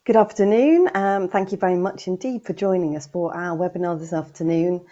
Good afternoon. Thank you very much indeed for joining us for our webinar this afternoon.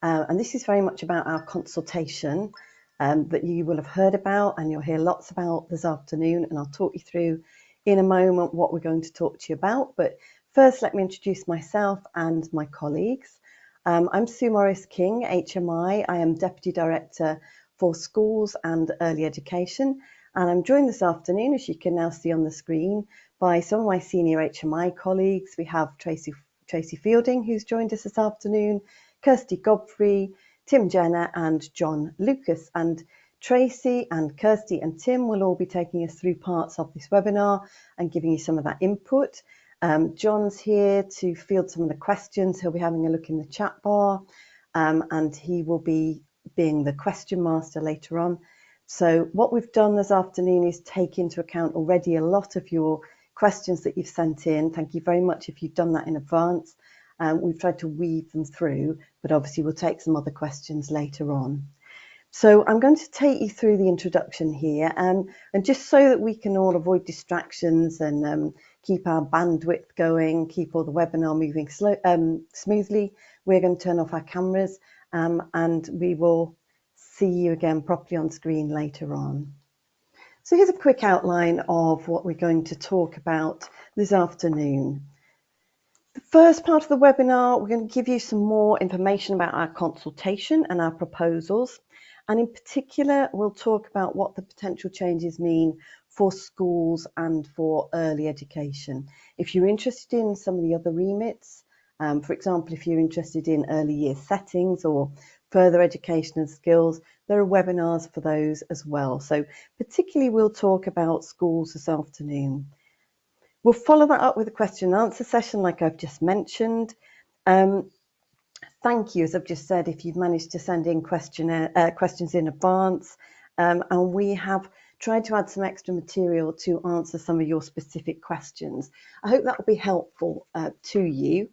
And this is very much about our consultation that you will have heard about and you'll hear lots about this afternoon. And I'll talk you through in a moment what we're going to talk to you about. But first, let me introduce myself and my colleagues. I'm Sue Morris-King, HMI. I am Deputy Director for Schools and Early Education. And I'm joined this afternoon, as you can now see on the screen, by some of my senior HMI colleagues. We have Tracy Fielding, who's joined us this afternoon, Kirsty Godfrey, Tim Jenner, and John Lucas. And Tracy and Kirsty and Tim will all be taking us through parts of this webinar and giving you some of that input. John's here to field some of the questions. He'll be having a look in the chat bar, and he will be being the question master later on. So what we've done this afternoon is take into account already a lot of your questions that you've sent in. Thank you very much if you've done that in advance. We've tried to weave them through, but obviously we'll take some other questions later on. So I'm going to take you through the introduction here, and just so that we can all avoid distractions and keep our bandwidth going, keep all the webinar moving smoothly, we're going to turn off our cameras and we will see you again properly on screen later on. So here's a quick outline of what we're going to talk about this afternoon. The first part of the webinar, we're going to give you some more information about our consultation and our proposals. And in particular, we'll talk about what the potential changes mean for schools and for early education. If you're interested in some of the other remits, for example, if you're interested in early year settings or further education and skills, there are webinars for those as well. So particularly we'll talk about schools this afternoon. We'll follow that up with a question and answer session like I've just mentioned. Thank you, as I've just said, if you've managed to send in questions in advance. And we have tried to add some extra material to answer some of your specific questions. I hope that will be helpful to you.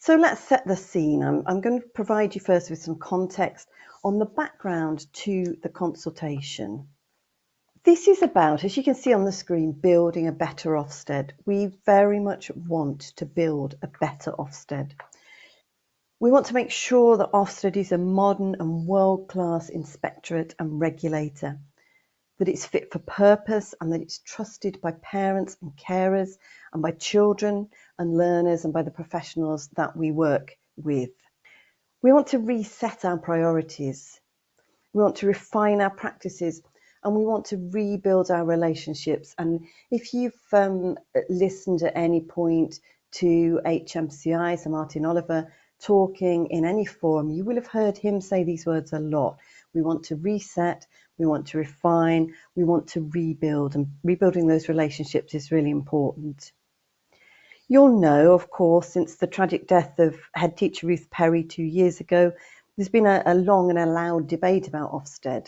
So let's set the scene. I'm going to provide you first with some context on the background to the consultation. This is about, as you can see on the screen, building a better Ofsted. We very much want to build a better Ofsted. We want to make sure that Ofsted is a modern and world-class inspectorate and regulator, that it's fit for purpose and that it's trusted by parents and carers and by children and learners and by the professionals that we work with. We want to reset our priorities. We want to refine our practices and we want to rebuild our relationships. And if you've listened at any point to HMCI, so Martin Oliver, talking in any forum, you will have heard him say these words a lot. We want to reset, we want to refine, we want to rebuild, and rebuilding those relationships is really important. You'll know, of course, since the tragic death of head teacher Ruth Perry 2 years ago, there's been a long and a loud debate about Ofsted.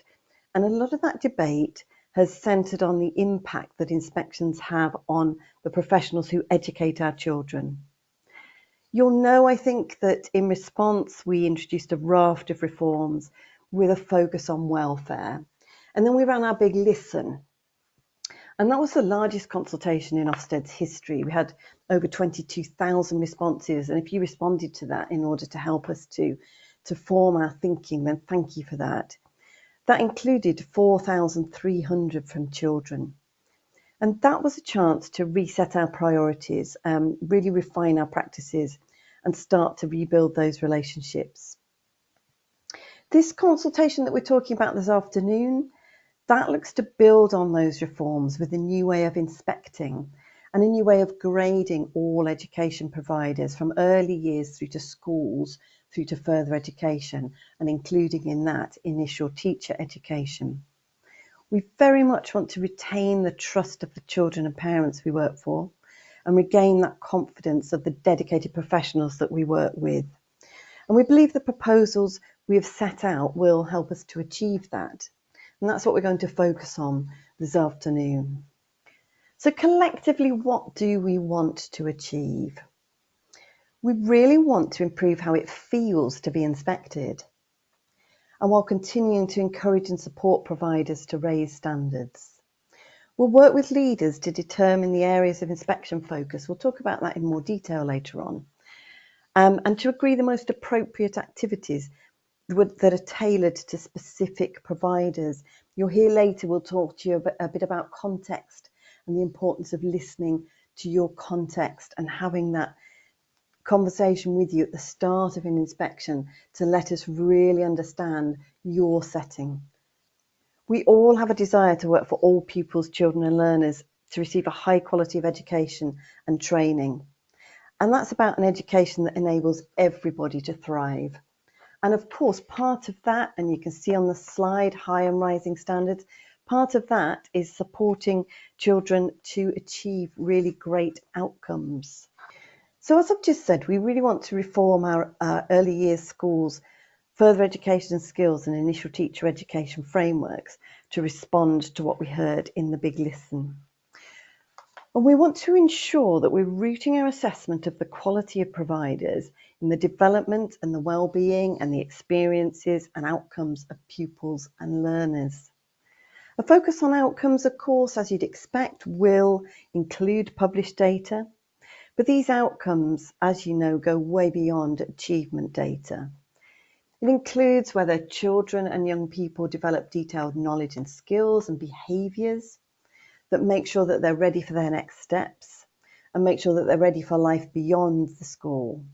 And a lot of that debate has centred on the impact that inspections have on the professionals who educate our children. You'll know, I think, that in response, we introduced a raft of reforms with a focus on welfare. And then we ran our big listen. And that was the largest consultation in Ofsted's history. We had over 22,000 responses. And if you responded to that in order to help us to form our thinking, then thank you for that. That included 4,300 from children. And that was a chance to reset our priorities, really refine our practices and start to rebuild those relationships. This consultation that we're talking about this afternoon, that looks to build on those reforms with a new way of inspecting and a new way of grading all education providers from early years through to schools, through to further education, and including in that initial teacher education. We very much want to retain the trust of the children and parents we work for and regain that confidence of the dedicated professionals that we work with. And we believe the proposals we have set out will help us to achieve that. And that's what we're going to focus on this afternoon. So collectively, what do we want to achieve? We really want to improve how it feels to be inspected, and while continuing to encourage and support providers to raise standards. We'll work with leaders to determine the areas of inspection focus. We'll talk about that in more detail later on. And to agree the most appropriate activities that are tailored to specific providers. You'll hear later, we'll talk to you a bit about context and the importance of listening to your context and having that conversation with you at the start of an inspection to let us really understand your setting. We all have a desire to work for all pupils, children and learners to receive a high quality of education and training. And that's about an education that enables everybody to thrive. And of course, part of that, and you can see on the slide, high and rising standards, part of that is supporting children to achieve really great outcomes. So as I've just said, we really want to reform our early years schools, further education skills and initial teacher education frameworks to respond to what we heard in the Big Listen. And we want to ensure that we're rooting our assessment of the quality of providers in the development and the well-being and the experiences and outcomes of pupils and learners. A focus on outcomes, of course, as you'd expect, will include published data, but these outcomes, as you know, go way beyond achievement data. It includes whether children and young people develop detailed knowledge and skills and behaviours that make sure that they're ready for their next steps and make sure that they're ready for life beyond the school.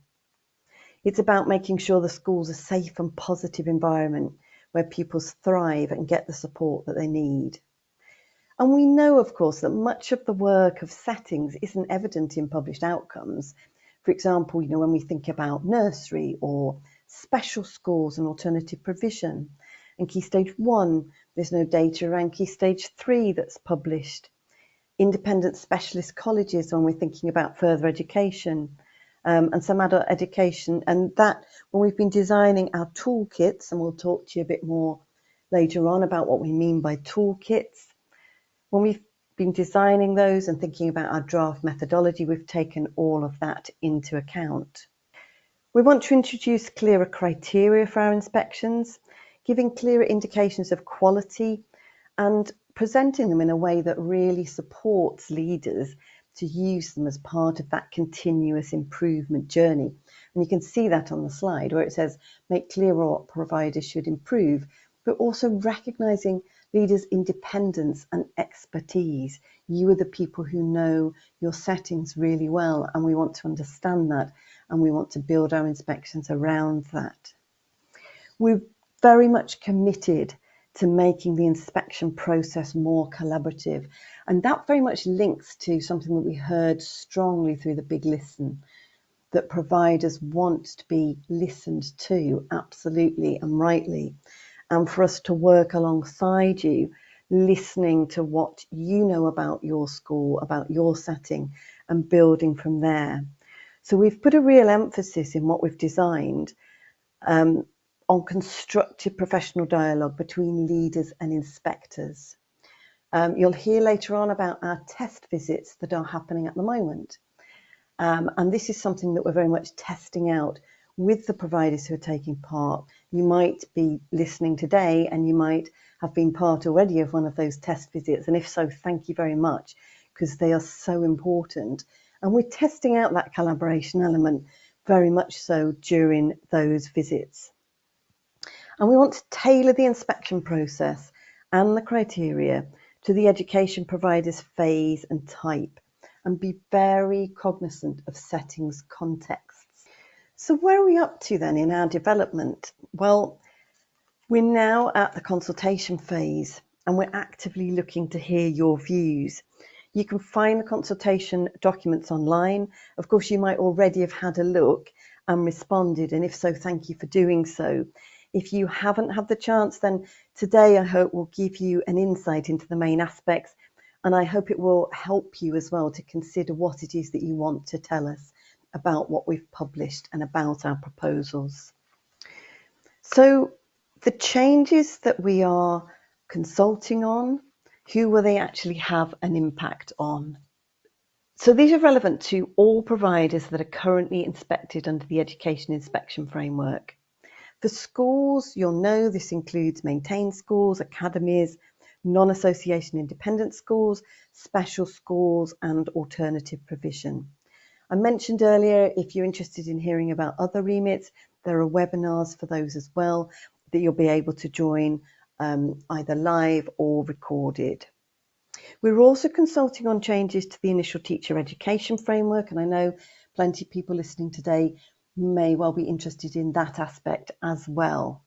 It's about making sure the school's a safe and positive environment where pupils thrive and get the support that they need. And we know, of course, that much of the work of settings isn't evident in published outcomes. For example, when we think about nursery or special schools and alternative provision. In Key Stage 1, there's no data around Key Stage 3 that's published. Independent specialist colleges when we're thinking about further education and some adult education. And that, when we've been designing our toolkits, and we'll talk to you a bit more later on about what we mean by toolkits, when we've been designing those and thinking about our draft methodology, we've taken all of that into account. We want to introduce clearer criteria for our inspections, giving clearer indications of quality and presenting them in a way that really supports leaders to use them as part of that continuous improvement journey. And you can see that on the slide where it says, make clear what providers should improve, but also recognising leaders' independence and expertise. You are the people who know your settings really well, and we want to understand that, and we want to build our inspections around that. We're very much committed to making the inspection process more collaborative, and that very much links to something that we heard strongly through the Big Listen, that providers want to be listened to, absolutely and rightly, and for us to work alongside you, listening to what you know about your school, about your setting, and building from there. So we've put a real emphasis in what we've designed on constructive professional dialogue between leaders and inspectors. You'll hear later on about our test visits that are happening at the moment. And this is something that we're very much testing out with the providers who are taking part. You might be listening today and you might have been part already of one of those test visits. And if so, thank you very much, because they are so important. And we're testing out that collaboration element very much so during those visits. And we want to tailor the inspection process and the criteria to the education provider's phase and type, and be very cognizant of settings contexts. So where are we up to then in our development? Well, we're now at the consultation phase and we're actively looking to hear your views. You can find the consultation documents online. Of course, you might already have had a look and responded, and if so, thank you for doing so. If you haven't had the chance, then today I hope will give you an insight into the main aspects, and I hope it will help you as well to consider what it is that you want to tell us about what we've published and about our proposals. So the changes that we are consulting on, who will they actually have an impact on? So these are relevant to all providers that are currently inspected under the Education Inspection Framework. For schools, you'll know this includes maintained schools, academies, non-association independent schools, special schools and alternative provision. I mentioned earlier, if you're interested in hearing about other remits, there are webinars for those as well that you'll be able to join either live or recorded. We're also consulting on changes to the initial teacher education framework, and I know plenty of people listening today may well be interested in that aspect as well.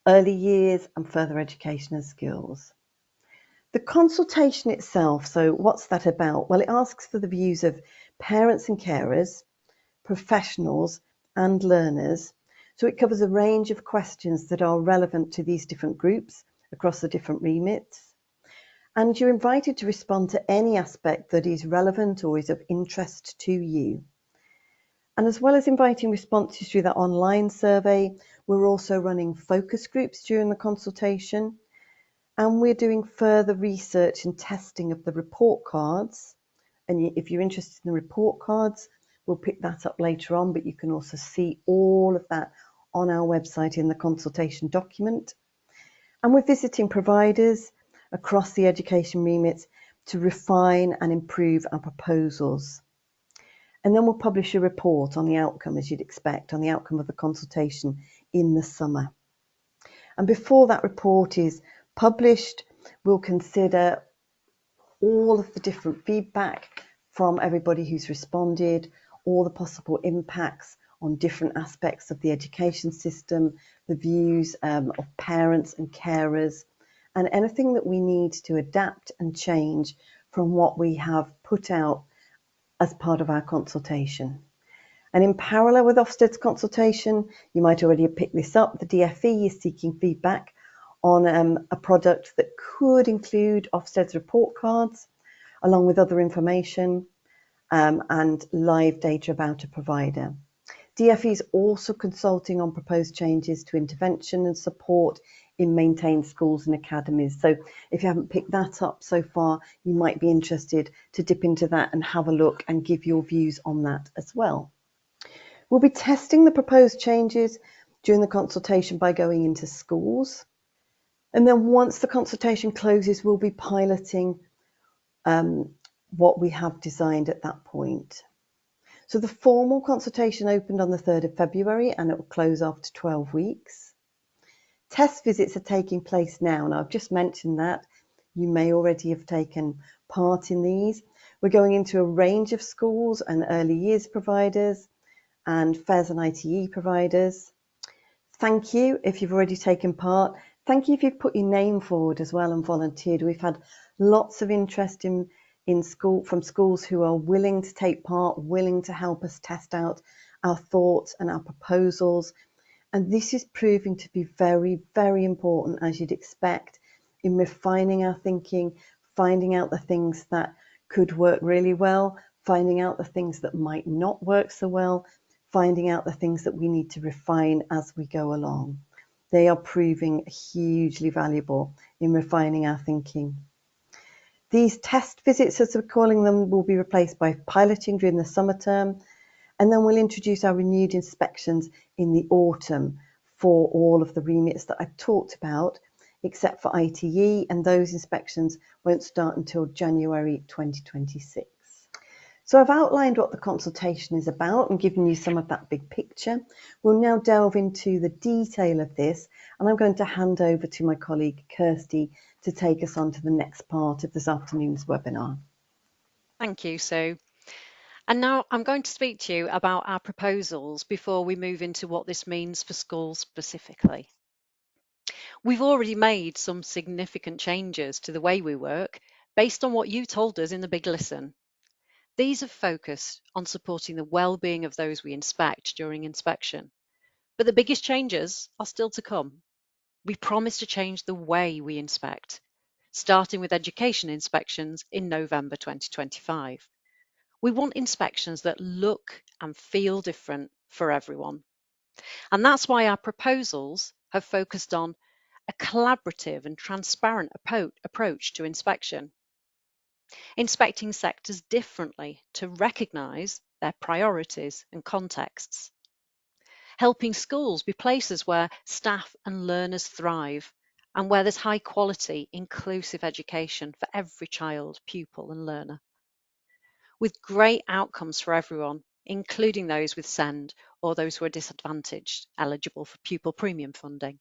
Early years and further education and skills. The consultation itself, so what's that about? Well, it asks for the views of parents and carers, professionals and learners. So it covers a range of questions that are relevant to these different groups across the different remits. And you're invited to respond to any aspect that is relevant or is of interest to you. And as well as inviting responses through that online survey, we're also running focus groups during the consultation. And we're doing further research and testing of the report cards. And if you're interested in the report cards, we'll pick that up later on, but you can also see all of that on our website in the consultation document. And we're visiting providers across the education remits to refine and improve our proposals. And then we'll publish a report on the outcome, as you'd expect, on the outcome of the consultation in the summer. And before that report is published, we'll consider all of the different feedback from everybody who's responded, all the possible impacts on different aspects of the education system, the views of parents and carers, and anything that we need to adapt and change from what we have put out as part of our consultation. And in parallel with Ofsted's consultation, you might already have picked this up, the DfE is seeking feedback on a product that could include Ofsted's report cards, along with other information and live data about a provider. DfE is also consulting on proposed changes to intervention and support in maintained schools and academies. So if you haven't picked that up so far, you might be interested to dip into that and have a look and give your views on that as well. We'll be testing the proposed changes during the consultation by going into schools. And then once the consultation closes, we'll be piloting what we have designed at that point. So the formal consultation opened on the 3rd of February and it will close after 12 weeks. Test visits are taking place now. Now, I've just mentioned that. You may already have taken part in these. We're going into a range of schools and early years providers and FES and ITE providers. Thank you if you've already taken part. Thank you if you've put your name forward as well and volunteered. We've had lots of interest from schools who are willing to take part, willing to help us test out our thoughts and our proposals. And this is proving to be very, very important, as you'd expect, in refining our thinking, finding out the things that could work really well, finding out the things that might not work so well, finding out the things that we need to refine as we go along. They are proving hugely valuable in refining our thinking. These test visits, as we're calling them, will be replaced by piloting during the summer term, and then we'll introduce our renewed inspections in the autumn for all of the remits that I've talked about, except for ITE, and those inspections won't start until January 2026. So I've outlined what the consultation is about and given you some of that big picture. We'll now delve into the detail of this, and I'm going to hand over to my colleague Kirsty to take us on to the next part of this afternoon's webinar. Thank you, Sue. And now I'm going to speak to you about our proposals before we move into what this means for schools specifically. We've already made some significant changes to the way we work based on what you told us in the Big Listen. These have focused on supporting the well-being of those we inspect during inspection. But the biggest changes are still to come. We promise to change the way we inspect, starting with education inspections in November 2025. We want inspections that look and feel different for everyone. And that's why our proposals have focused on a collaborative and transparent approach to inspection, inspecting sectors differently to recognise their priorities and contexts, helping schools be places where staff and learners thrive and where there's high quality, inclusive education for every child, pupil and learner, with great outcomes for everyone, including those with SEND or those who are disadvantaged, eligible for pupil premium funding.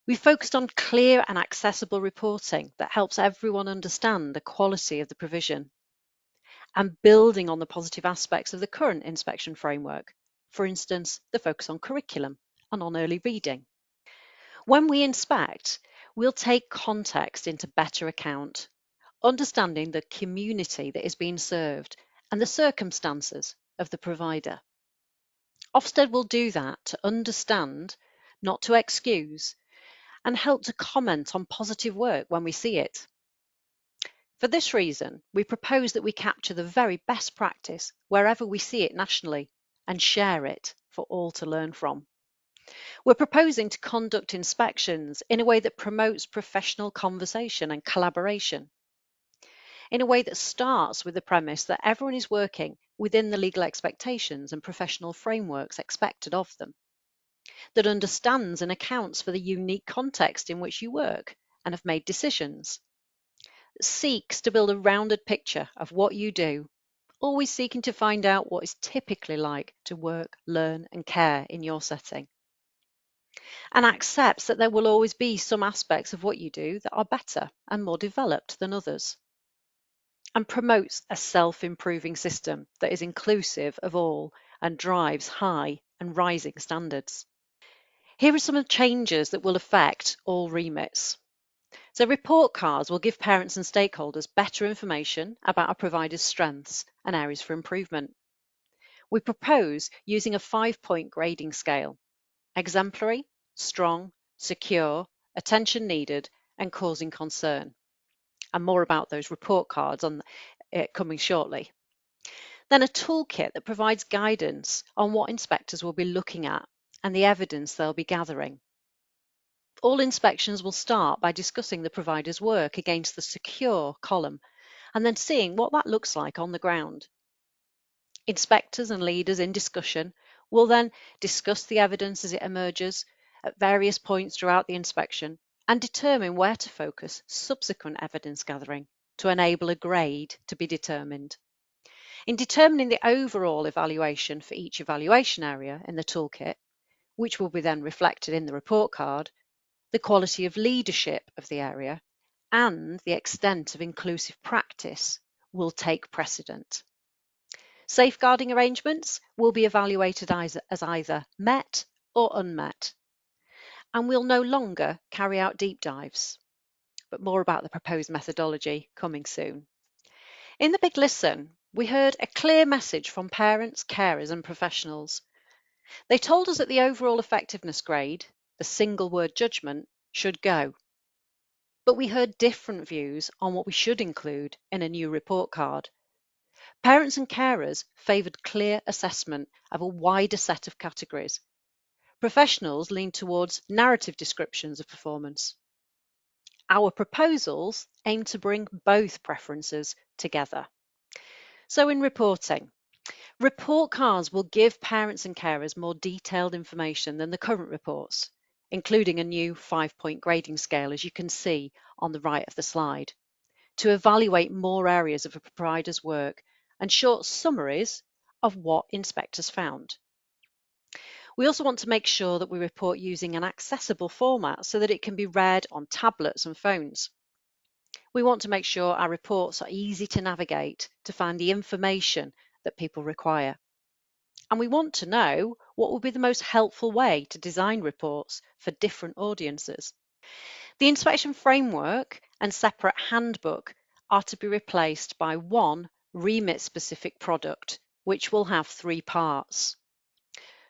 We focused on clear and accessible reporting that helps everyone understand the quality of the provision, and building on the positive aspects of the current inspection framework, for instance, the focus on curriculum and on early reading. When we inspect, we'll take context into better account, understanding the community that is being served and the circumstances of the provider. Ofsted will do that to understand, not to excuse, and help to comment on positive work when we see it. For this reason, we propose that we capture the very best practice wherever we see it nationally and share it for all to learn from. We're proposing to conduct inspections in a way that promotes professional conversation and collaboration, in a way that starts with the premise that everyone is working within the legal expectations and professional frameworks expected of them, that understands and accounts for the unique context in which you work and have made decisions, seeks to build a rounded picture of what you do, always seeking to find out what is typically like to work, learn and care in your setting, and accepts that there will always be some aspects of what you do that are better and more developed than others, and promotes a self-improving system that is inclusive of all and drives high and rising standards. Here are some of the changes that will affect all remits. So report cards will give parents and stakeholders better information about a provider's strengths and areas for improvement. We propose using a 5-point grading scale: exemplary, strong, secure, attention needed, and causing concern. And more about those report cards coming shortly. Then a toolkit that provides guidance on what inspectors will be looking at and the evidence they'll be gathering. All inspections will start by discussing the provider's work against the secure column and then seeing what that looks like on the ground. Inspectors and leaders in discussion will then discuss the evidence as it emerges at various points throughout the inspection and determine where to focus subsequent evidence gathering to enable a grade to be determined. In determining the overall evaluation for each evaluation area in the toolkit, which will be then reflected in the report card, the quality of leadership of the area and the extent of inclusive practice will take precedent. Safeguarding arrangements will be evaluated as either met or unmet, and we'll no longer carry out deep dives, but more about the proposed methodology coming soon. In the Big Listen, we heard a clear message from parents, carers and professionals. They told us that the overall effectiveness grade, the single word judgment, should go. But we heard different views on what we should include in a new report card. Parents and carers favoured clear assessment of a wider set of categories. Professionals leaned towards narrative descriptions of performance. Our proposals aim to bring both preferences together. So in reporting, report cards will give parents and carers more detailed information than the current reports, including a new 5-point grading scale, as you can see on the right of the slide, to evaluate more areas of a provider's work and short summaries of what inspectors found. We also want to make sure that we report using an accessible format so that it can be read on tablets and phones. We want to make sure our reports are easy to navigate to find the information that people require. And we want to know what will be the most helpful way to design reports for different audiences. The inspection framework and separate handbook are to be replaced by one remit-specific product, which will have 3 parts.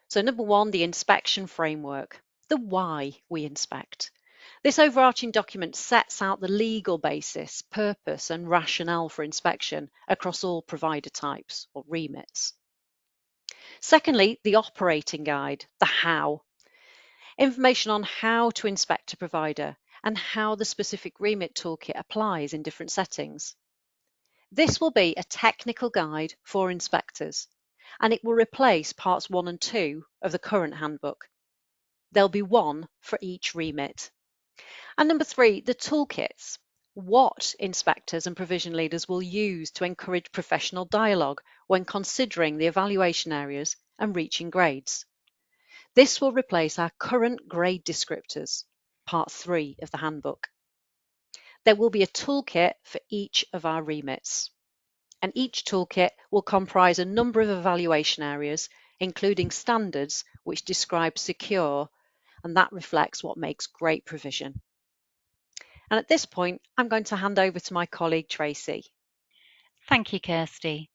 So number 1, the inspection framework, the why we inspect. This overarching document sets out the legal basis, purpose and rationale for inspection across all provider types or remits. Secondly, the operating guide, the how. Information on how to inspect a provider and how the specific remit toolkit applies in different settings. This will be a technical guide for inspectors, and it will replace parts 1 and 2 of the current handbook. There'll be one for each remit. And number 3, the toolkits. What inspectors and provision leaders will use to encourage professional dialogue when considering the evaluation areas and reaching grades. This will replace our current grade descriptors, part 3 of the handbook. There will be a toolkit for each of our remits, and each toolkit will comprise a number of evaluation areas, including standards which describe secure, and that reflects what makes great provision. And at this point, I'm going to hand over to my colleague Tracy. Thank you, Kirsty.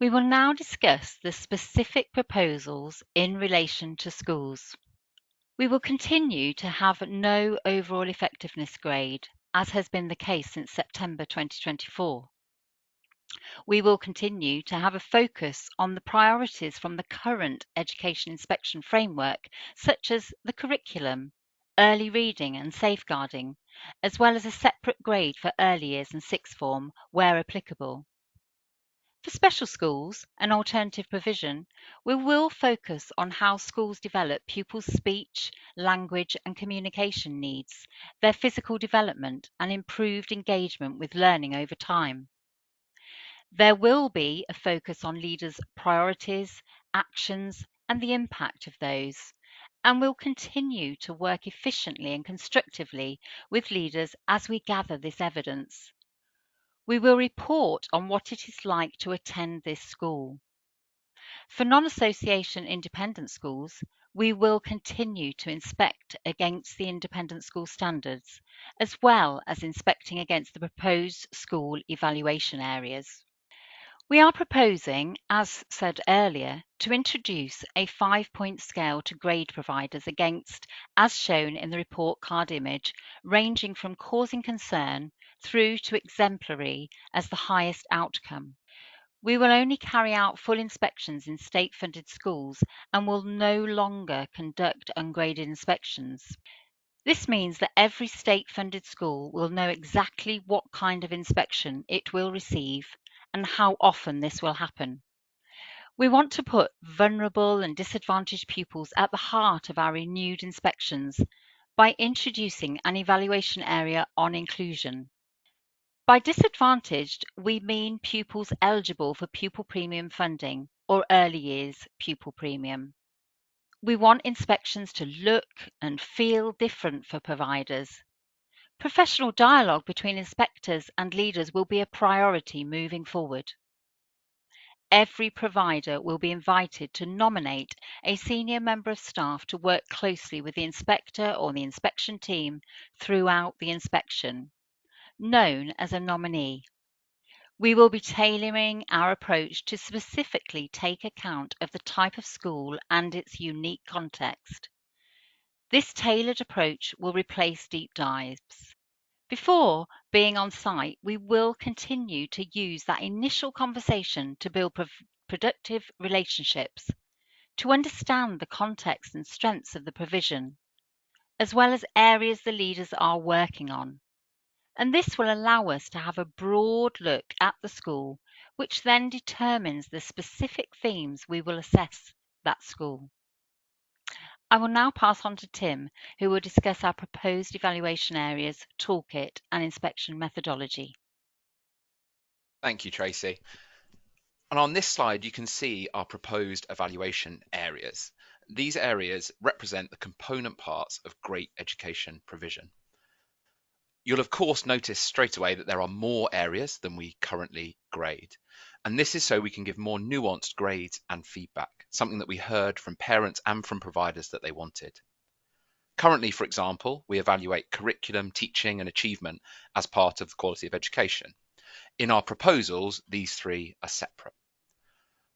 We will now discuss the specific proposals in relation to schools. We will continue to have no overall effectiveness grade, as has been the case since September 2024. We will continue to have a focus on the priorities from the current education inspection framework, such as the curriculum, early reading and safeguarding, as well as a separate grade for early years and sixth form where applicable. For special schools and alternative provision, we will focus on how schools develop pupils' speech, language and communication needs, their physical development and improved engagement with learning over time. There will be a focus on leaders' priorities, actions and the impact of those, and we'll continue to work efficiently and constructively with leaders as we gather this evidence. We will report on what it is like to attend this school. For non-association independent schools, we will continue to inspect against the independent school standards, as well as inspecting against the proposed school evaluation areas. We are proposing, as said earlier, to introduce a 5-point scale to grade providers against, as shown in the report card image, ranging from causing concern through to exemplary as the highest outcome. We will only carry out full inspections in state-funded schools and will no longer conduct ungraded inspections. This means that every state-funded school will know exactly what kind of inspection it will receive and how often this will happen. We want to put vulnerable and disadvantaged pupils at the heart of our renewed inspections by introducing an evaluation area on inclusion. By disadvantaged, we mean pupils eligible for pupil premium funding or early years pupil premium. We want inspections to look and feel different for providers. Professional dialogue between inspectors and leaders will be a priority moving forward. Every provider will be invited to nominate a senior member of staff to work closely with the inspector or the inspection team throughout the inspection, known as a nominee. We will be tailoring our approach to specifically take account of the type of school and its unique context. This tailored approach will replace deep dives. Before being on site, we will continue to use that initial conversation to build productive relationships, to understand the context and strengths of the provision, as well as areas the leaders are working on. And this will allow us to have a broad look at the school, which then determines the specific themes we will assess that school. I will now pass on to Tim, who will discuss our proposed evaluation areas, toolkit and inspection methodology. Thank you, Tracy. And on this slide, you can see our proposed evaluation areas. These areas represent the component parts of great education provision. You'll of course notice straight away that there are more areas than we currently grade. And this is so we can give more nuanced grades and feedback, something that we heard from parents and from providers that they wanted. Currently, for example, we evaluate curriculum, teaching and achievement as part of the quality of education. In our proposals, these three are separate.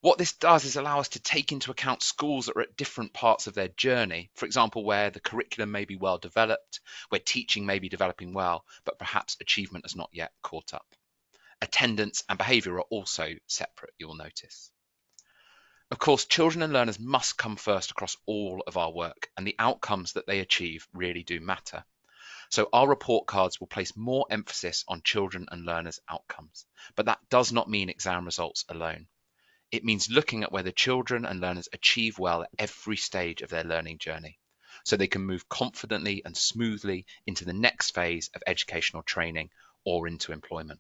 What this does is allow us to take into account schools that are at different parts of their journey, for example, where the curriculum may be well developed, where teaching may be developing well, but perhaps achievement has not yet caught up. Attendance and behaviour are also separate, you will notice. Of course, children and learners must come first across all of our work, and the outcomes that they achieve really do matter. So our report cards will place more emphasis on children and learners' outcomes, but that does not mean exam results alone. It means looking at whether children and learners achieve well at every stage of their learning journey. so they can move confidently and smoothly into the next phase of educational training or into employment.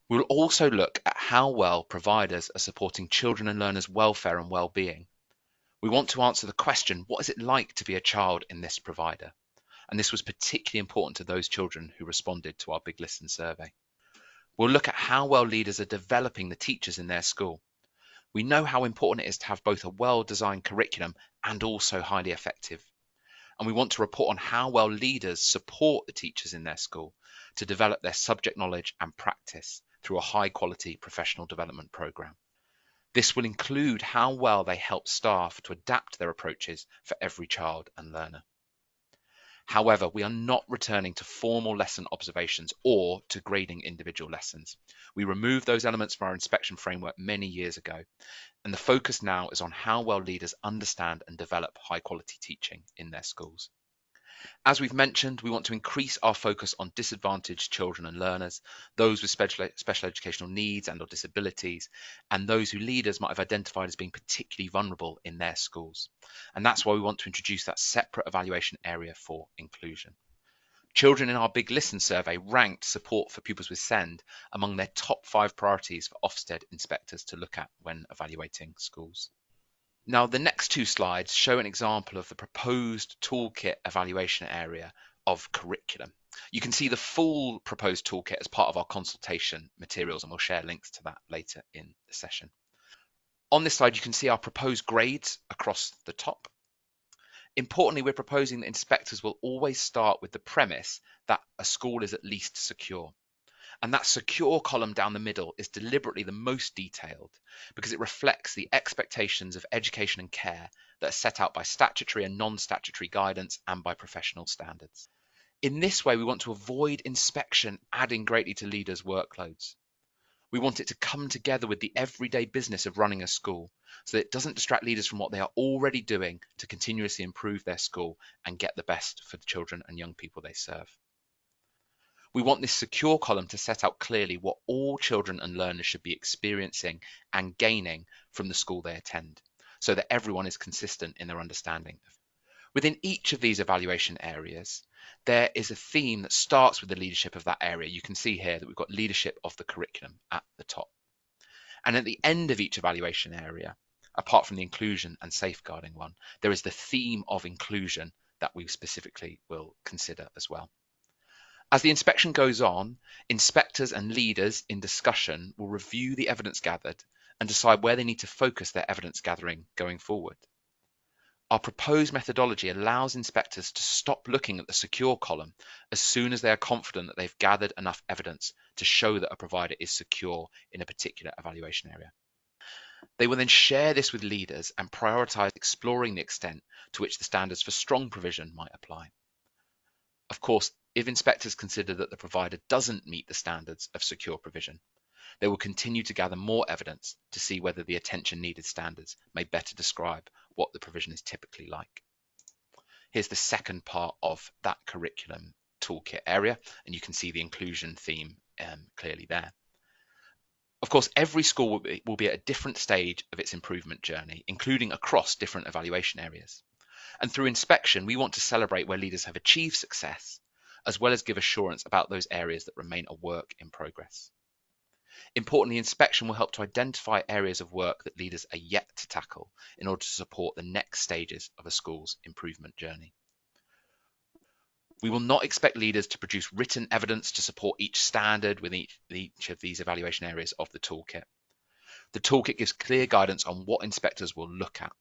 We will also look at how well providers are supporting children and learners' welfare and well-being. We want to answer the question, what is it like to be a child in this provider? And this was particularly important to those children who responded to our Big Listen survey. We'll look at how well leaders are developing the teachers in their school. We know how important it is to have both a well-designed curriculum and also highly effective. And we want to report on how well leaders support the teachers in their school to develop their subject knowledge and practice through a high-quality professional development programme. This will include how well they help staff to adapt their approaches for every child and learner. However, we are not returning to formal lesson observations or to grading individual lessons. We removed those elements from our inspection framework many years ago, and the focus now is on how well leaders understand and develop high-quality teaching in their schools. As we've mentioned, we want to increase our focus on disadvantaged children and learners, those with special educational needs and/or disabilities, and those who leaders might have identified as being particularly vulnerable in their schools. And that's why we want to introduce that separate evaluation area for inclusion. Children in our Big Listen survey ranked support for pupils with SEND among their top 5 priorities for Ofsted inspectors to look at when evaluating schools. Now, the next 2 slides show an example of the proposed toolkit evaluation area of curriculum. You can see the full proposed toolkit as part of our consultation materials, and we'll share links to that later in the session. On this slide, you can see our proposed grades across the top. Importantly, we're proposing that inspectors will always start with the premise that a school is at least secure. And that secure column down the middle is deliberately the most detailed because it reflects the expectations of education and care that are set out by statutory and non-statutory guidance and by professional standards. In this way, we want to avoid inspection adding greatly to leaders' workloads. We want it to come together with the everyday business of running a school so that it doesn't distract leaders from what they are already doing to continuously improve their school and get the best for the children and young people they serve. We want this secure column to set out clearly what all children and learners should be experiencing and gaining from the school they attend, so that everyone is consistent in their understanding. Within each of these evaluation areas, there is a theme that starts with the leadership of that area. You can see here that we've got leadership of the curriculum at the top. And at the end of each evaluation area, apart from the inclusion and safeguarding one, there is the theme of inclusion that we specifically will consider as well. As the inspection goes on, inspectors and leaders in discussion will review the evidence gathered and decide where they need to focus their evidence gathering going forward. Our proposed methodology allows inspectors to stop looking at the secure column as soon as they are confident that they've gathered enough evidence to show that a provider is secure in a particular evaluation area. They will then share this with leaders and prioritise exploring the extent to which the standards for strong provision might apply. Of course, if inspectors consider that the provider doesn't meet the standards of secure provision, they will continue to gather more evidence to see whether the attention needed standards may better describe what the provision is typically like. Here's the second part of that curriculum toolkit area, and you can see the inclusion theme clearly there. Of course, every school will be at a different stage of its improvement journey, including across different evaluation areas. And through inspection, we want to celebrate where leaders have achieved success, as well as give assurance about those areas that remain a work in progress. Importantly, inspection will help to identify areas of work that leaders are yet to tackle in order to support the next stages of a school's improvement journey. We will not expect leaders to produce written evidence to support each standard within each of these evaluation areas of the toolkit. The toolkit gives clear guidance on what inspectors will look at,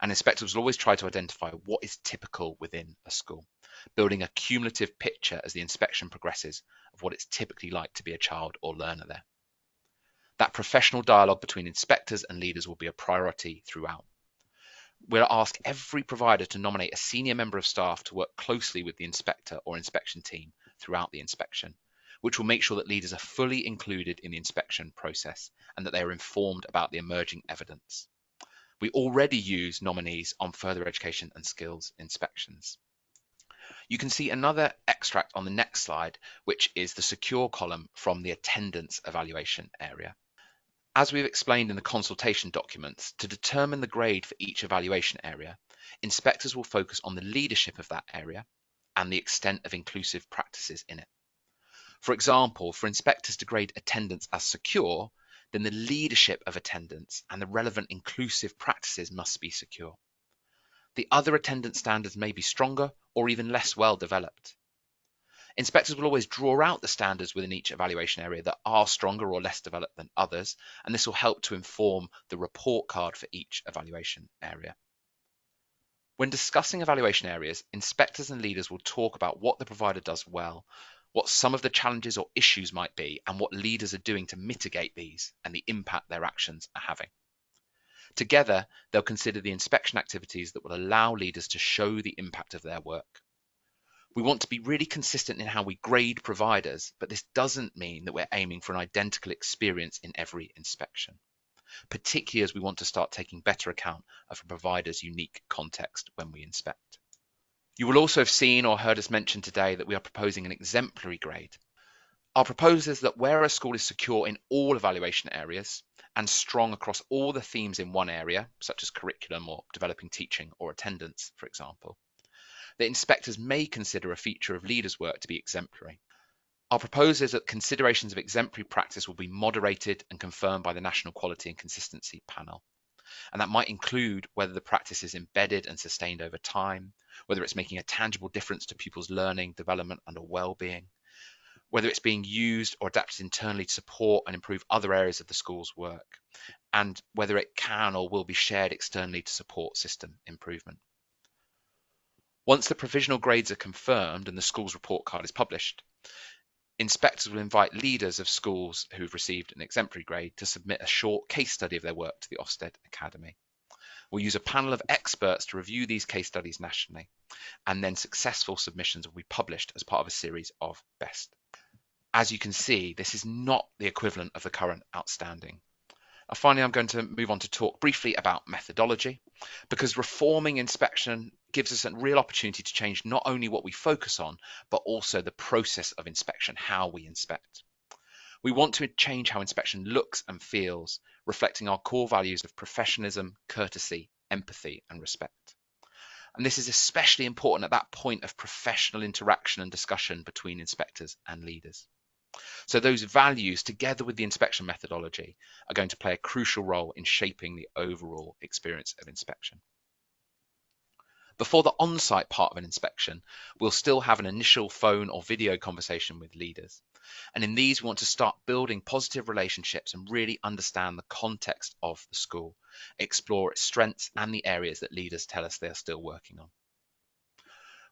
and inspectors will always try to identify what is typical within a school, building a cumulative picture as the inspection progresses of what it's typically like to be a child or learner there. That professional dialogue between inspectors and leaders will be a priority throughout. We'll ask every provider to nominate a senior member of staff to work closely with the inspector or inspection team throughout the inspection, which will make sure that leaders are fully included in the inspection process and that they are informed about the emerging evidence. We already use nominees on further education and skills inspections. You can see another extract on the next slide, which is the secure column from the attendance evaluation area. As we've explained in the consultation documents, to determine the grade for each evaluation area, inspectors will focus on the leadership of that area and the extent of inclusive practices in it. For example, for inspectors to grade attendance as secure, then the leadership of attendance and the relevant inclusive practices must be secure. The other attendance standards may be stronger or even less well developed. Inspectors will always draw out the standards within each evaluation area that are stronger or less developed than others, and this will help to inform the report card for each evaluation area. When discussing evaluation areas, inspectors and leaders will talk about what the provider does well, what some of the challenges or issues might be, and what leaders are doing to mitigate these and the impact their actions are having. Together, they'll consider the inspection activities that will allow leaders to show the impact of their work. We want to be really consistent in how we grade providers, but this doesn't mean that we're aiming for an identical experience in every inspection, particularly as we want to start taking better account of a provider's unique context when we inspect. You will also have seen or heard us mention today that we are proposing an exemplary grade. Our proposal is that where a school is secure in all evaluation areas and strong across all the themes in one area, such as curriculum or developing teaching or attendance, for example, that inspectors may consider a feature of leaders' work to be exemplary. Our proposal is that considerations of exemplary practice will be moderated and confirmed by the National Quality and Consistency Panel. And that might include whether the practice is embedded and sustained over time, whether it's making a tangible difference to pupils' learning, development, and well-being, whether it's being used or adapted internally to support and improve other areas of the school's work, and whether it can or will be shared externally to support system improvement. Once the provisional grades are confirmed and the school's report card is published, inspectors will invite leaders of schools who've received an exemplary grade to submit a short case study of their work to the Ofsted Academy. We'll use a panel of experts to review these case studies nationally, and then successful submissions will be published as part of a series of best. As you can see, this is not the equivalent of the current outstanding. Finally, I'm going to move on to talk briefly about methodology, because reforming inspection gives us a real opportunity to change not only what we focus on, but also the process of inspection, how we inspect. We want to change how inspection looks and feels, reflecting our core values of professionalism, courtesy, empathy, and respect. And this is especially important at that point of professional interaction and discussion between inspectors and leaders. So those values, together with the inspection methodology, are going to play a crucial role in shaping the overall experience of inspection. Before the on-site part of an inspection, we'll still have an initial phone or video conversation with leaders. And in these, we want to start building positive relationships and really understand the context of the school, explore its strengths and the areas that leaders tell us they are still working on.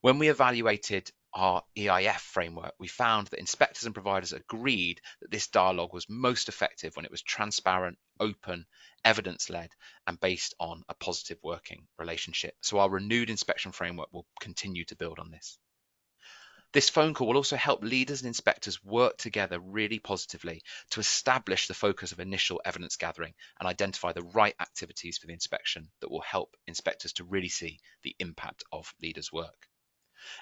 When we evaluated our EIF framework, we found that inspectors and providers agreed that this dialogue was most effective when it was transparent, open, evidence-led, and based on a positive working relationship. So our renewed inspection framework will continue to build on this. This phone call will also help leaders and inspectors work together really positively to establish the focus of initial evidence gathering and identify the right activities for the inspection that will help inspectors to really see the impact of leaders' work.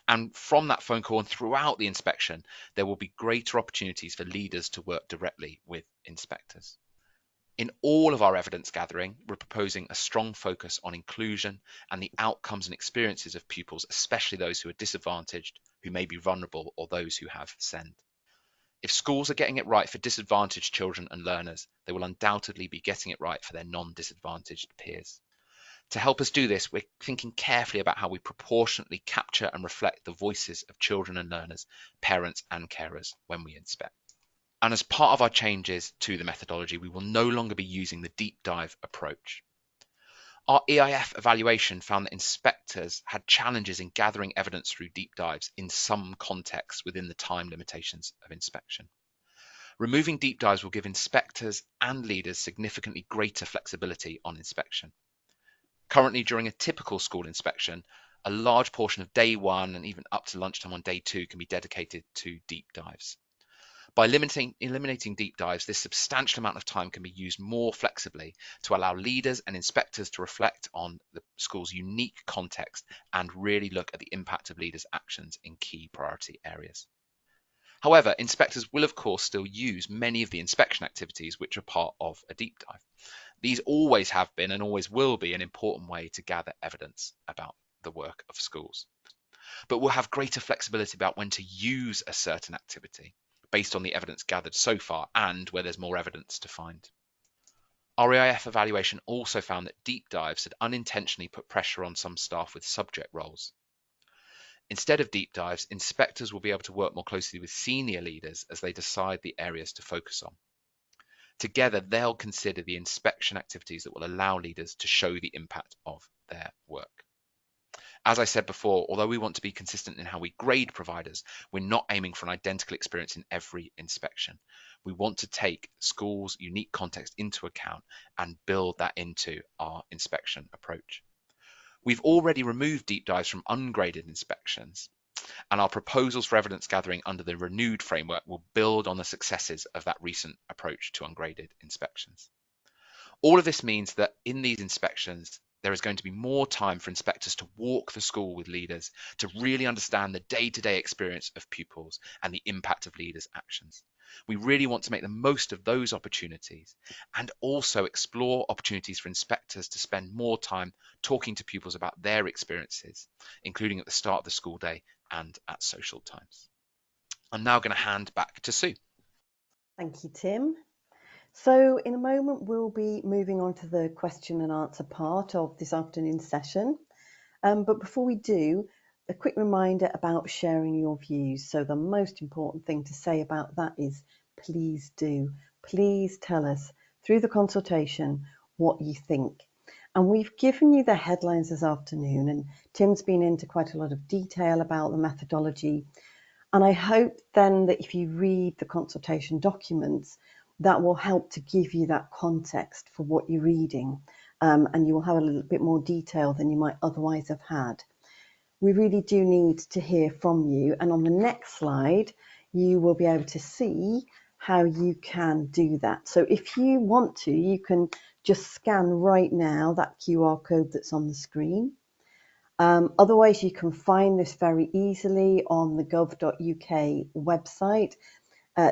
And from that phone call and throughout the inspection, there will be greater opportunities for leaders to work directly with inspectors. In all of our evidence gathering, we're proposing a strong focus on inclusion and the outcomes and experiences of pupils, especially those who are disadvantaged, who may be vulnerable, or those who have SEND. If schools are getting it right for disadvantaged children and learners, they will undoubtedly be getting it right for their non-disadvantaged peers. To help us do this, we're thinking carefully about how we proportionately capture and reflect the voices of children and learners, parents and carers when we inspect. And as part of our changes to the methodology, we will no longer be using the deep dive approach. Our EIF evaluation found that inspectors had challenges in gathering evidence through deep dives in some contexts within the time limitations of inspection. Removing deep dives will give inspectors and leaders significantly greater flexibility on inspection. Currently, during a typical school inspection, a large portion of day one and even up to lunchtime on day two can be dedicated to deep dives. By eliminating deep dives, this substantial amount of time can be used more flexibly to allow leaders and inspectors to reflect on the school's unique context and really look at the impact of leaders' actions in key priority areas. However, inspectors will of course still use many of the inspection activities which are part of a deep dive. These always have been and always will be an important way to gather evidence about the work of schools. But we'll have greater flexibility about when to use a certain activity based on the evidence gathered so far and where there's more evidence to find. Our EIF evaluation also found that deep dives had unintentionally put pressure on some staff with subject roles. Instead of deep dives, inspectors will be able to work more closely with senior leaders as they decide the areas to focus on. Together, they'll consider the inspection activities that will allow leaders to show the impact of their work. As I said before, although we want to be consistent in how we grade providers, we're not aiming for an identical experience in every inspection. We want to take schools' unique context into account and build that into our inspection approach. We've already removed deep dives from ungraded inspections, and our proposals for evidence gathering under the renewed framework will build on the successes of that recent approach to ungraded inspections. All of this means that in these inspections, there is going to be more time for inspectors to walk the school with leaders to really understand the day-to-day experience of pupils and the impact of leaders' actions. We really want to make the most of those opportunities and also explore opportunities for inspectors to spend more time talking to pupils about their experiences, including at the start of the school day and at social times. I'm now going to hand back to Sue. Thank you, Tim. So in a moment, we'll be moving on to the question and answer part of this afternoon's session. But before we do, a quick reminder about sharing your views. So the most important thing to say about that is please do. Please tell us through the consultation what you think. And we've given you the headlines this afternoon, and Tim's been into quite a lot of detail about the methodology. And I hope then that if you read the consultation documents, that will help to give you that context for what you're reading, and you will have a little bit more detail than you might otherwise have had. We really do need to hear from you, and on the next slide you will be able to see how you can do that. So if you want to, you can just scan right now that QR code that's on the screen. Otherwise, you can find this very easily on the gov.uk website.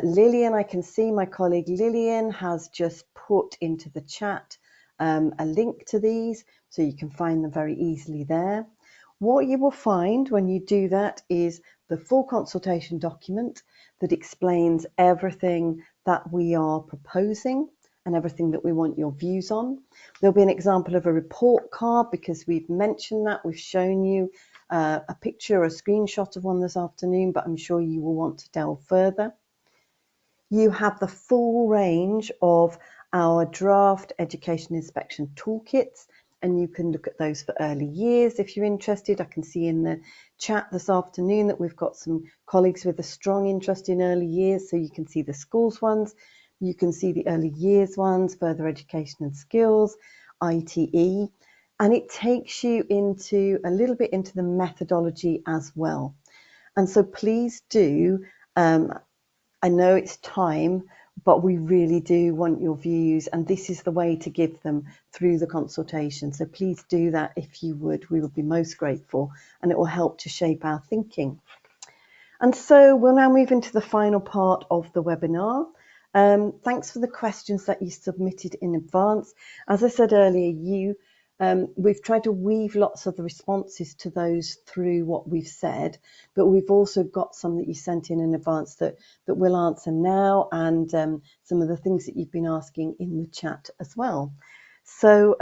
Lillian, I can see my colleague Lillian has just put into the chat a link to these, so you can find them very easily there. What you will find when you do that is the full consultation document that explains everything that we are proposing and everything that we want your views on. There'll be an example of a report card because we've mentioned that, we've shown you a picture or a screenshot of one this afternoon, but I'm sure you will want to delve further. You have the full range of our draft education inspection toolkits, and you can look at those for early years if you're interested. I can see in the chat this afternoon that we've got some colleagues with a strong interest in early years, so you can see the schools ones, you can see the early years ones, further education and skills, ITE, and it takes you into a little bit into the methodology as well. And so please do, I know it's time, but we really do want your views, and this is the way to give them through the consultation. So please do that if you would. We would be most grateful, and it will help to shape our thinking. And so we'll now move into the final part of the webinar. Thanks for the questions that you submitted in advance. As I said earlier, we've tried to weave lots of the responses to those through what we've said, but we've also got some that you sent in advance that we'll answer now, and some of the things that you've been asking in the chat as well. So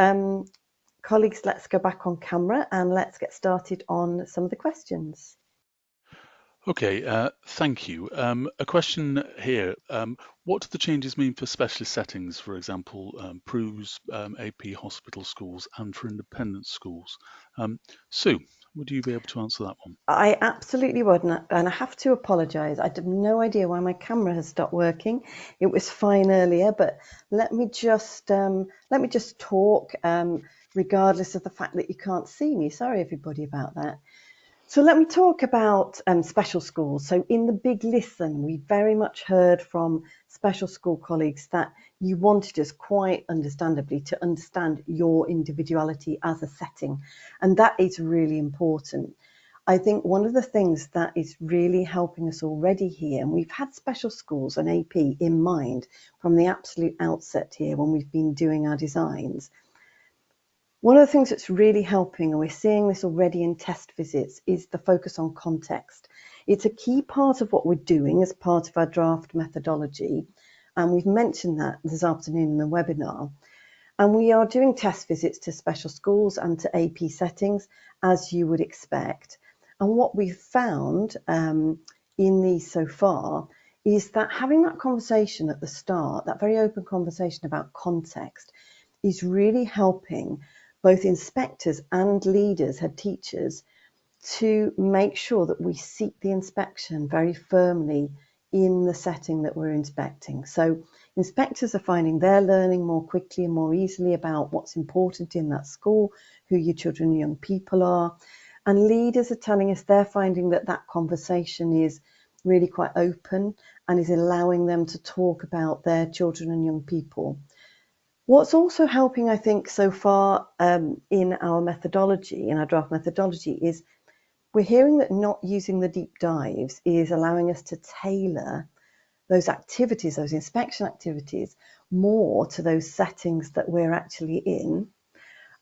colleagues, let's go back on camera and let's get started on some of the questions. Okay, thank you. A question here. What do the changes mean for specialist settings, for example, PRUs, AP hospital schools, and for independent schools? Sue, would you be able to answer that one? I absolutely would, and I have to apologise. I have no idea why my camera has stopped working. It was fine earlier, but let me just talk, regardless of the fact that you can't see me. Sorry, everybody, about that. So let me talk about special schools. So in the big listen, we very much heard from special school colleagues that you wanted us quite understandably to understand your individuality as a setting. And that is really important. I think one of the things that is really helping us already here, and we've had special schools and AP in mind from the absolute outset here when we've been doing our designs. One of the things that's really helping, and we're seeing this already in test visits, is the focus on context. It's a key part of what we're doing as part of our draft methodology, and we've mentioned that this afternoon in the webinar. And we are doing test visits to special schools and to AP settings, as you would expect. And what we've found in these so far is that having that conversation at the start, that very open conversation about context, is really helping both inspectors and leaders, head teachers, to make sure that we seek the inspection very firmly in the setting that we're inspecting. So inspectors are finding they're learning more quickly and more easily about what's important in that school, who your children and young people are. And leaders are telling us they're finding that that conversation is really quite open and is allowing them to talk about their children and young people. What's also helping, I think, so far in our methodology, in our draft methodology, is we're hearing that not using the deep dives is allowing us to tailor those activities, those inspection activities, more to those settings that we're actually in,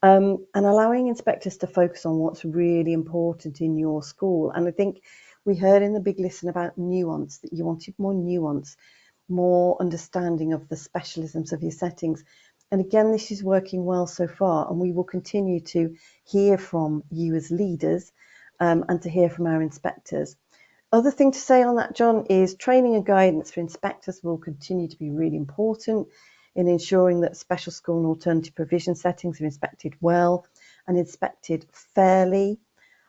and allowing inspectors to focus on what's really important in your school. And I think we heard in the big listen about nuance, that you wanted more nuance, more understanding of the specialisms of your settings. And again, this is working well so far, and we will continue to hear from you as leaders and to hear from our inspectors. Other thing to say on that, John, is training and guidance for inspectors will continue to be really important in ensuring that special school and alternative provision settings are inspected well and inspected fairly.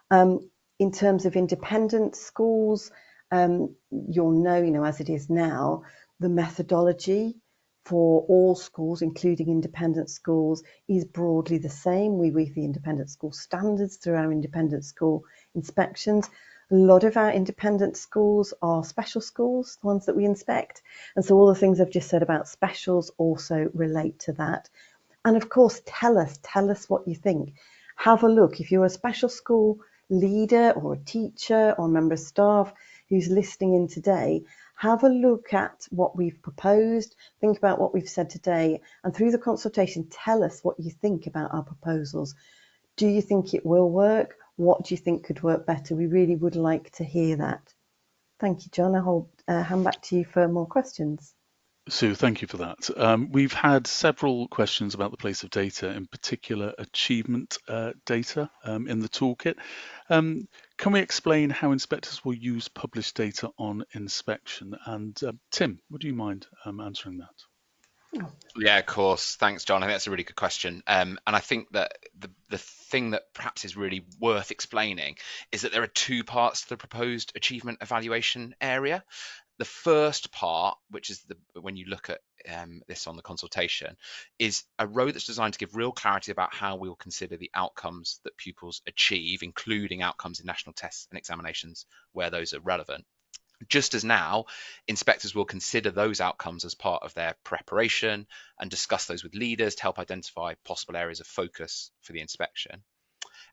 In terms of independent schools, you'll know, as it is now, the methodology for all schools, including independent schools, is broadly the same. We read the independent school standards through our independent school inspections. A lot of our independent schools are special schools, the ones that we inspect. And so all the things I've just said about specials also relate to that. And of course, tell us what you think. Have a look. If you're a special school leader or a teacher or a member of staff who's listening in today, have a look at what we've proposed, think about what we've said today, and through the consultation, tell us what you think about our proposals. Do you think it will work? What do you think could work better? We really would like to hear that. Thank you, John. I'll hand back to you for more questions. Sue, thank you for that. We've had several questions about the place of data, in particular achievement data in the toolkit. Can we explain how inspectors will use published data on inspection? And Tim, would you mind answering that? Yeah, of course. Thanks, John. I think that's a really good question. And I think that the thing that perhaps is really worth explaining is that there are two parts to the proposed achievement evaluation area. The first part, which is when you look at this on the consultation, is a row that's designed to give real clarity about how we will consider the outcomes that pupils achieve, including outcomes in national tests and examinations where those are relevant. Just as now, inspectors will consider those outcomes as part of their preparation and discuss those with leaders to help identify possible areas of focus for the inspection.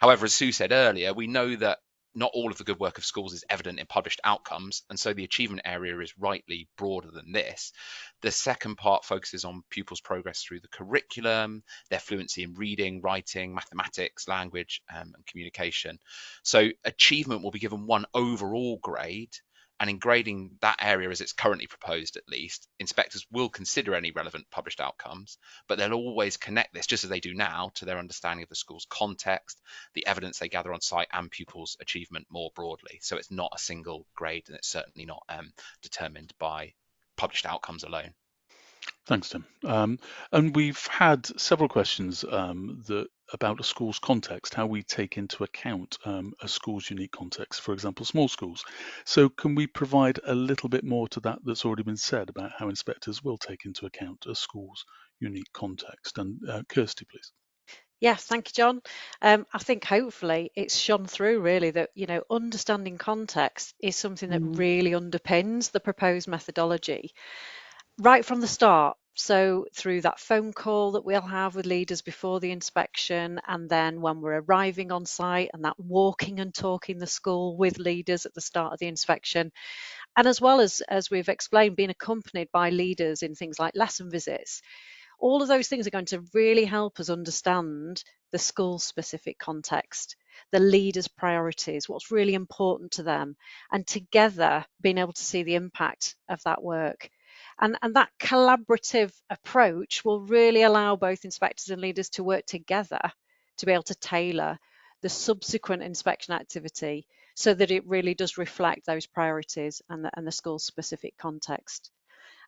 However, as Sue said earlier, we know that not all of the good work of schools is evident in published outcomes, and so the achievement area is rightly broader than this. The second part focuses on pupils' progress through the curriculum, their fluency in reading, writing, mathematics, language, and communication. So achievement will be given one overall grade, and in grading that area as it's currently proposed, at least, inspectors will consider any relevant published outcomes, but they'll always connect this, just as they do now, to their understanding of the school's context, the evidence they gather on site, and pupils' achievement more broadly. So it's not a single grade, and it's certainly not determined by published outcomes alone. Thanks, Tim. And we've had several questions about a school's context, how we take into account a school's unique context, for example, small schools. So can we provide a little bit more to that that's already been said about how inspectors will take into account a school's unique context? And Kirsty, please. Yes, thank you, John. I think hopefully it's shone through really that, understanding context is something that really underpins the proposed methodology. Right from the start, So through that phone call that we'll have with leaders before the inspection, and then when we're arriving on site, and that walking and talking the school with leaders at the start of the inspection, and as well as we've explained, being accompanied by leaders in things like lesson visits. All of those things are going to really help us understand the school specific context, the leaders' priorities, what's really important to them, and together being able to see the impact of that work. And that collaborative approach will really allow both inspectors and leaders to work together to be able to tailor the subsequent inspection activity so that it really does reflect those priorities and the school specific context.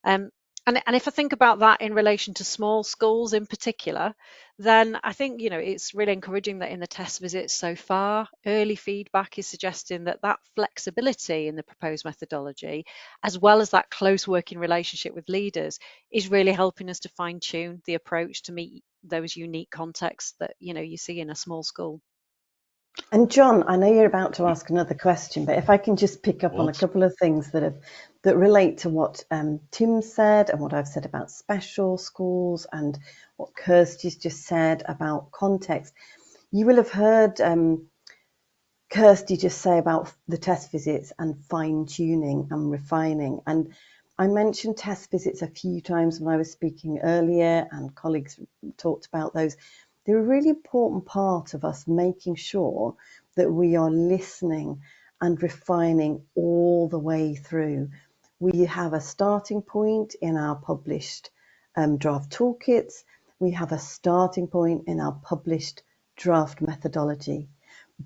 Um, and if I think about that in relation to small schools in particular, then I think, it's really encouraging that in the test visits so far, early feedback is suggesting that flexibility in the proposed methodology, as well as that close working relationship with leaders, is really helping us to fine tune the approach to meet those unique contexts that, you see in a small school. And John, I know you're about to ask another question, but if I can just pick up on a couple of things that relate to what Tim said and what I've said about special schools and what Kirsty's just said about context. You will have heard Kirsty just say about the test visits and fine tuning and refining. And I mentioned test visits a few times when I was speaking earlier, and colleagues talked about those. They're a really important part of us making sure that we are listening and refining all the way through. We have a starting point in our published draft toolkits. We have a starting point in our published draft methodology.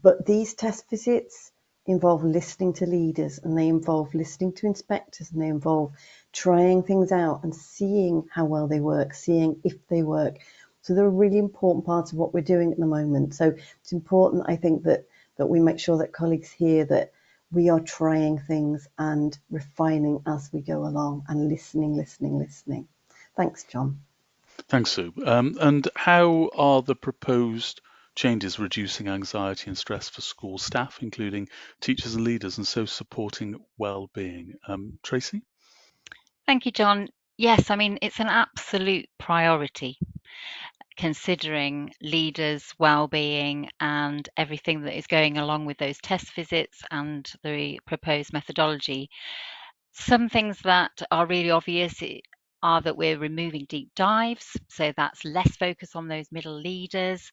But these test visits involve listening to leaders, and they involve listening to inspectors, and they involve trying things out and seeing how well they work, seeing if they work. So they're a really important part of what we're doing at the moment. So it's important, I think, that we make sure that colleagues hear that we are trying things and refining as we go along and listening. Thanks, John. Thanks, Sue. And how are the proposed changes reducing anxiety and stress for school staff, including teachers and leaders, and so supporting well-being? Tracy? Thank you, John. Yes, I mean, it's an absolute priority considering leaders' well-being and everything that is going along with those test visits and the proposed methodology. Some things that are really obvious are that we're removing deep dives, so that's less focus on those middle leaders.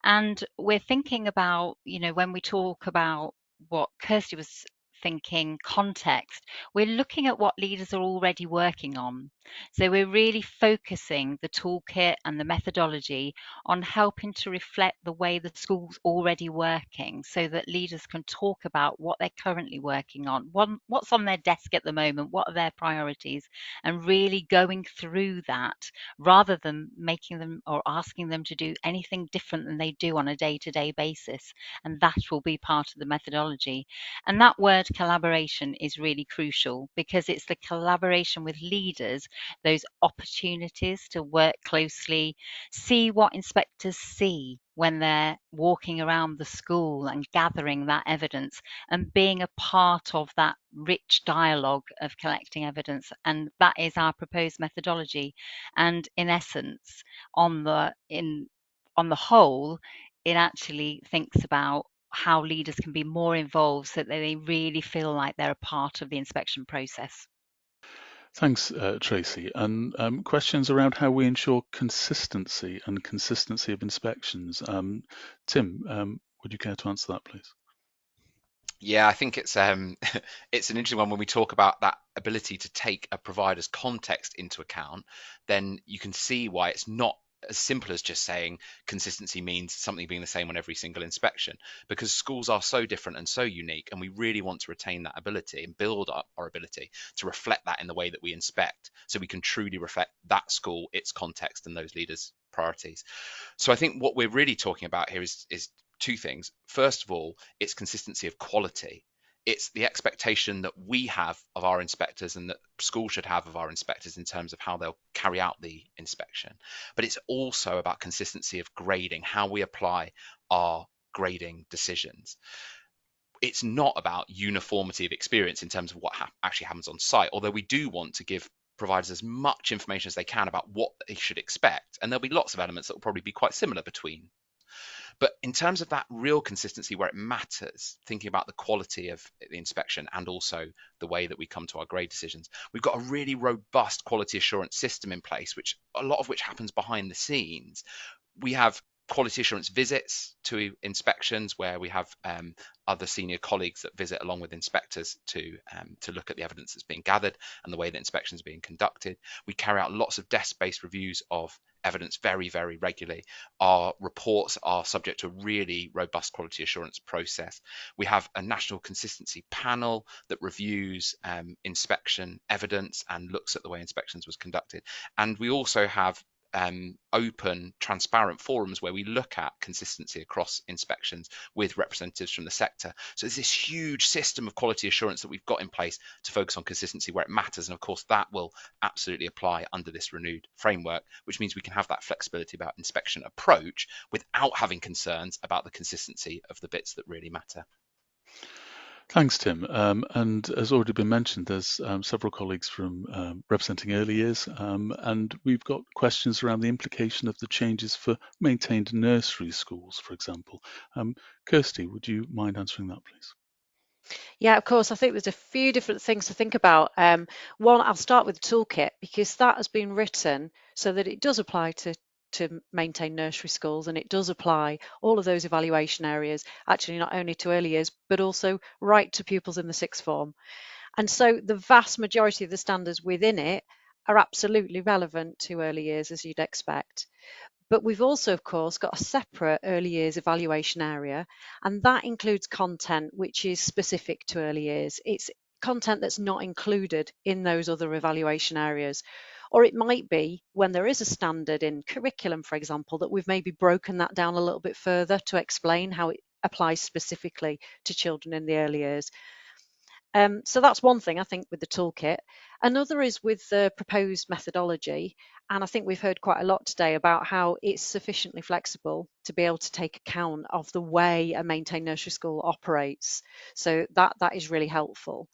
And we're thinking about, when we talk about what Kirsty was thinking context, we're looking at what leaders are already working on. So we're really focusing the toolkit and the methodology on helping to reflect the way the school's already working so that leaders can talk about what they're currently working on, what's on their desk at the moment, what are their priorities, and really going through that rather than making them or asking them to do anything different than they do on a day-to-day basis. And that will be part of the methodology. And that word collaboration is really crucial because it's the collaboration with leaders, those opportunities to work closely, see what inspectors see when they're walking around the school and gathering that evidence and being a part of that rich dialogue of collecting evidence. And that is our proposed methodology. And in essence, on the whole, it actually thinks about how leaders can be more involved so that they really feel like they're a part of the inspection process. Thanks, Tracy. And questions around how we ensure consistency of inspections. Tim, would you care to answer that, please? Yeah, I think it's it's an interesting one when we talk about that ability to take a provider's context into account. Then you can see why it's not as simple as just saying consistency means something being the same on every single inspection, because schools are so different and so unique, and we really want to retain that ability and build up our ability to reflect that in the way that we inspect, so we can truly reflect that school, its context, and those leaders' priorities. So I think what we're really talking about here is two things. First of all, it's consistency of quality. It's the expectation that we have of our inspectors and that schools should have of our inspectors in terms of how they'll carry out the inspection. But it's also about consistency of grading, how we apply our grading decisions. It's not about uniformity of experience in terms of what actually happens on site, although we do want to give provides as much information as they can about what they should expect, and there'll be lots of elements that will probably be quite similar between. But in terms of that real consistency where it matters, thinking about the quality of the inspection and also the way that we come to our grade decisions, we've got a really robust quality assurance system in place, which a lot of which happens behind the scenes. We have quality assurance visits to inspections where we have other senior colleagues that visit along with inspectors to look at the evidence that's being gathered and the way that inspections are being conducted. We carry out lots of desk-based reviews of evidence very, very regularly. Our reports are subject to a really robust quality assurance process. We have a national consistency panel that reviews inspection evidence and looks at the way inspections was conducted. And we also have open, transparent forums where we look at consistency across inspections with representatives from the sector. So there's this huge system of quality assurance that we've got in place to focus on consistency where it matters. And of course, that will absolutely apply under this renewed framework, which means we can have that flexibility about inspection approach without having concerns about the consistency of the bits that really matter. Thanks, Tim. And as already been mentioned, there's several colleagues from representing early years, and we've got questions around the implication of the changes for maintained nursery schools, for example. Kirsty, would you mind answering that, please? Yeah, of course. I think there's a few different things to think about. One, I'll start with the toolkit because that has been written so that it does apply to maintain nursery schools, and it does apply all of those evaluation areas, actually not only to early years, but also right to pupils in the sixth form. And so the vast majority of the standards within it are absolutely relevant to early years, as you'd expect. But we've also, of course, got a separate early years evaluation area, and that includes content which is specific to early years. It's content that's not included in those other evaluation areas. Or it might be when there is a standard in curriculum, for example, that we've maybe broken that down a little bit further to explain how it applies specifically to children in the early years. So that's one thing, I think, with the toolkit. Another is with the proposed methodology. And I think we've heard quite a lot today about how it's sufficiently flexible to be able to take account of the way a maintained nursery school operates. So that is really helpful.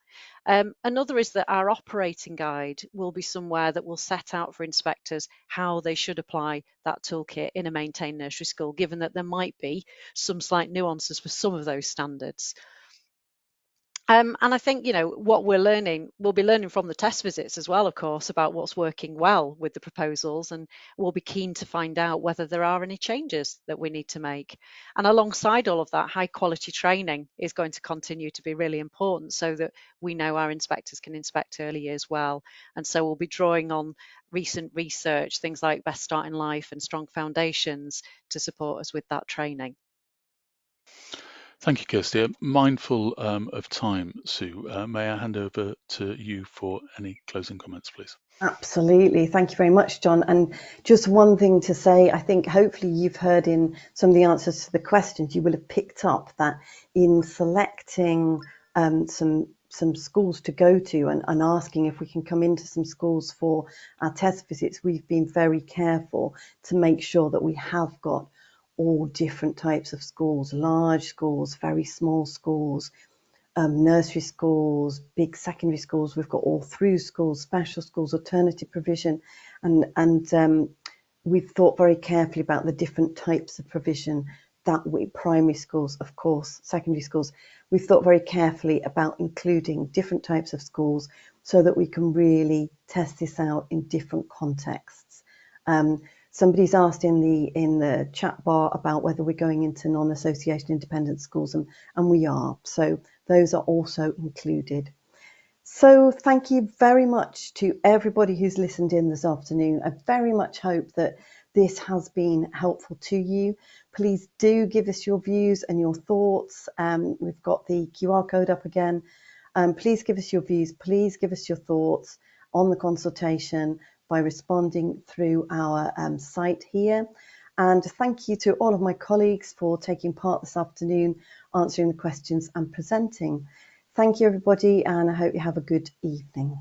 Another is that our operating guide will be somewhere that will set out for inspectors how they should apply that toolkit in a maintained nursery school, given that there might be some slight nuances for some of those standards. And I think, what we'll be learning from the test visits as well, of course, about what's working well with the proposals, and we'll be keen to find out whether there are any changes that we need to make. And alongside all of that, high quality training is going to continue to be really important so that we know our inspectors can inspect early years well. And so we'll be drawing on recent research, things like Best Start in Life and Strong Foundations to support us with that training. Thank you, Kirsty. Mindful of time, Sue, may I hand over to you for any closing comments, please? Absolutely. Thank you very much, John. And just one thing to say, I think hopefully you've heard in some of the answers to the questions, you will have picked up that in selecting some schools to go to and asking if we can come into some schools for our test visits, we've been very careful to make sure that we have got all different types of schools, large schools, very small schools, nursery schools, big secondary schools. We've got all through schools, special schools, alternative provision, and we've thought very carefully about the different types of provision that primary schools, of course, secondary schools. We've thought very carefully about including different types of schools so that we can really test this out in different contexts. Somebody's asked in the chat bar about whether we're going into non-association independent schools, and we are. So those are also included. So thank you very much to everybody who's listened in this afternoon. I very much hope that this has been helpful to you. Please do give us your views and your thoughts. We've got the QR code up again. Please give us your views. Please give us your thoughts on the consultation by responding through our site here. And thank you to all of my colleagues for taking part this afternoon, answering the questions and presenting. Thank you, everybody, and I hope you have a good evening.